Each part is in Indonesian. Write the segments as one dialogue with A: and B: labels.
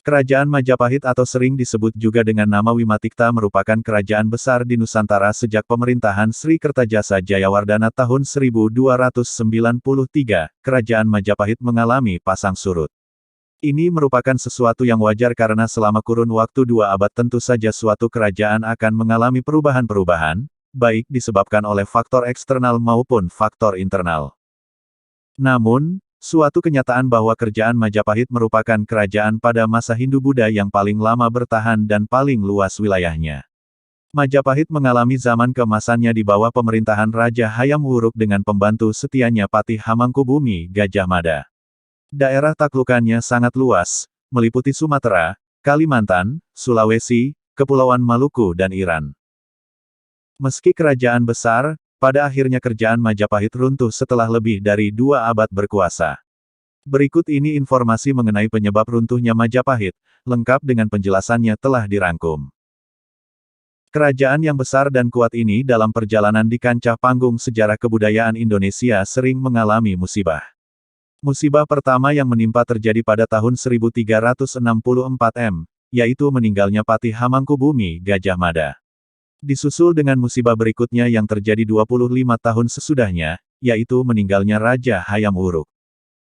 A: Kerajaan Majapahit atau sering disebut juga dengan nama Wimatikta merupakan kerajaan besar di Nusantara sejak pemerintahan Sri Kertajasa Jayawardana tahun 1293. Kerajaan Majapahit mengalami pasang surut. Ini merupakan sesuatu yang wajar karena selama kurun waktu 2 abad tentu saja suatu kerajaan akan mengalami perubahan-perubahan, baik disebabkan oleh faktor eksternal maupun faktor internal. Namun, suatu kenyataan bahwa kerajaan Majapahit merupakan kerajaan pada masa Hindu-Buddha yang paling lama bertahan dan paling luas wilayahnya. Majapahit mengalami zaman keemasannya di bawah pemerintahan Raja Hayam Wuruk dengan pembantu setianya Patih Hamangkubuumi Gajah Mada. Daerah taklukannya sangat luas, meliputi Sumatera, Kalimantan, Sulawesi, Kepulauan Maluku dan Iran. Meski kerajaan besar, pada akhirnya kerajaan Majapahit runtuh setelah lebih dari 2 abad berkuasa. Berikut ini informasi mengenai penyebab runtuhnya Majapahit, lengkap dengan penjelasannya telah dirangkum. Kerajaan yang besar dan kuat ini dalam perjalanan di kancah panggung sejarah kebudayaan Indonesia sering mengalami musibah. Musibah pertama yang menimpa terjadi pada tahun 1364 M, yaitu meninggalnya Patih Hamangkubuumi Gajah Mada. Disusul dengan musibah berikutnya yang terjadi 25 tahun sesudahnya, yaitu meninggalnya Raja Hayam Wuruk.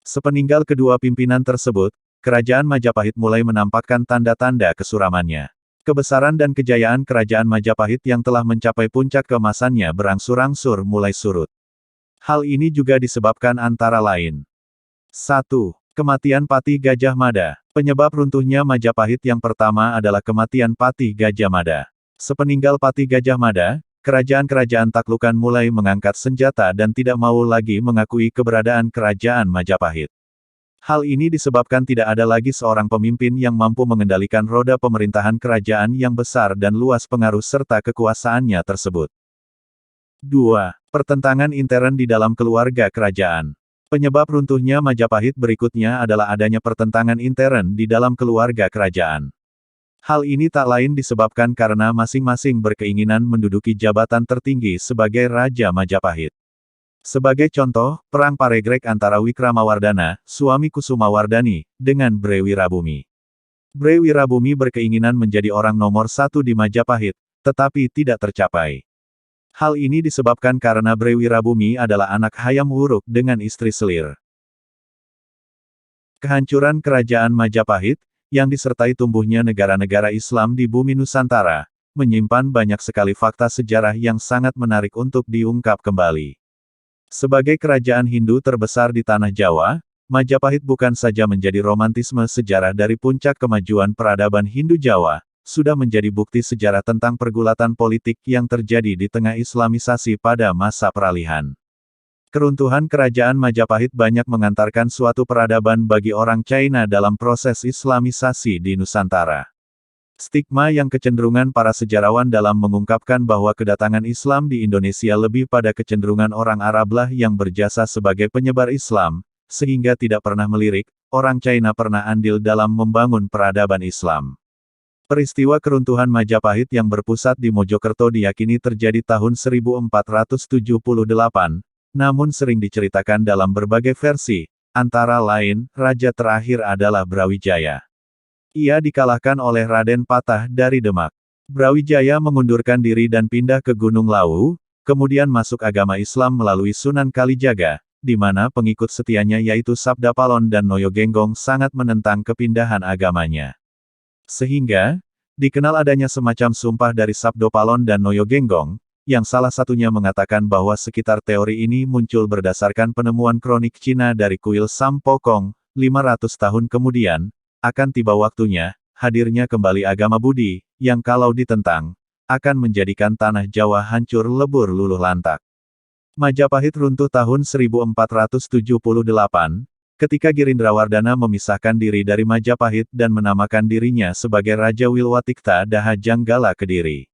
A: Sepeninggal kedua pimpinan tersebut, kerajaan Majapahit mulai menampakkan tanda-tanda kesuramannya. Kebesaran dan kejayaan kerajaan Majapahit yang telah mencapai puncak keemasannya berangsur-angsur mulai surut. Hal ini juga disebabkan antara lain. 1. Kematian Patih Gajah Mada. Penyebab runtuhnya Majapahit yang pertama adalah kematian Patih Gajah Mada. Sepeninggal Patih Gajah Mada, kerajaan-kerajaan taklukan mulai mengangkat senjata dan tidak mau lagi mengakui keberadaan kerajaan Majapahit. Hal ini disebabkan tidak ada lagi seorang pemimpin yang mampu mengendalikan roda pemerintahan kerajaan yang besar dan luas pengaruh serta kekuasaannya tersebut. 2. Pertentangan intern di dalam keluarga kerajaan. Penyebab runtuhnya Majapahit berikutnya adalah adanya pertentangan intern di dalam keluarga kerajaan. Hal ini tak lain disebabkan karena masing-masing berkeinginan menduduki jabatan tertinggi sebagai Raja Majapahit. Sebagai contoh, Perang Paregrek antara Wikramawardhana, suami Kusumawardhani, dengan Bre Wirabumi. Bre Wirabumi berkeinginan menjadi orang nomor 1 di Majapahit, tetapi tidak tercapai. Hal ini disebabkan karena Bre Wirabumi adalah anak Hayam Wuruk dengan istri selir. Kehancuran kerajaan Majapahit, yang disertai tumbuhnya negara-negara Islam di bumi Nusantara, menyimpan banyak sekali fakta sejarah yang sangat menarik untuk diungkap kembali. Sebagai kerajaan Hindu terbesar di tanah Jawa, Majapahit bukan saja menjadi romantisme sejarah dari puncak kemajuan peradaban Hindu Jawa, sudah menjadi bukti sejarah tentang pergulatan politik yang terjadi di tengah Islamisasi pada masa peralihan. Keruntuhan kerajaan Majapahit banyak mengantarkan suatu peradaban bagi orang China dalam proses Islamisasi di Nusantara. Stigma yang kecenderungan para sejarawan dalam mengungkapkan bahwa kedatangan Islam di Indonesia lebih pada kecenderungan orang Arablah yang berjasa sebagai penyebar Islam, sehingga tidak pernah melirik, orang China pernah andil dalam membangun peradaban Islam. Peristiwa keruntuhan Majapahit yang berpusat di Mojokerto diyakini terjadi tahun 1478, namun sering diceritakan dalam berbagai versi, antara lain, raja terakhir adalah Brawijaya. Ia dikalahkan oleh Raden Patah dari Demak. Brawijaya mengundurkan diri dan pindah ke Gunung Lawu, kemudian masuk agama Islam melalui Sunan Kalijaga, di mana pengikut setianya yaitu Sabdapalon dan Noyogenggong sangat menentang kepindahan agamanya. Sehingga, dikenal adanya semacam sumpah dari Sabdapalon dan Noyogenggong, yang salah satunya mengatakan bahwa sekitar teori ini muncul berdasarkan penemuan kronik Cina dari kuil Sampokong, 500 tahun kemudian, akan tiba waktunya, hadirnya kembali agama Budi, yang kalau ditentang, akan menjadikan tanah Jawa hancur lebur luluh lantak. Majapahit runtuh tahun 1478, ketika Girindrawardhana memisahkan diri dari Majapahit dan menamakan dirinya sebagai Raja Wilwatikta Daha Janggala Kediri.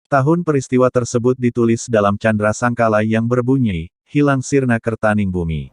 A: Tahun peristiwa tersebut ditulis dalam Candra Sangkala yang berbunyi, hilang sirna kertaning bumi.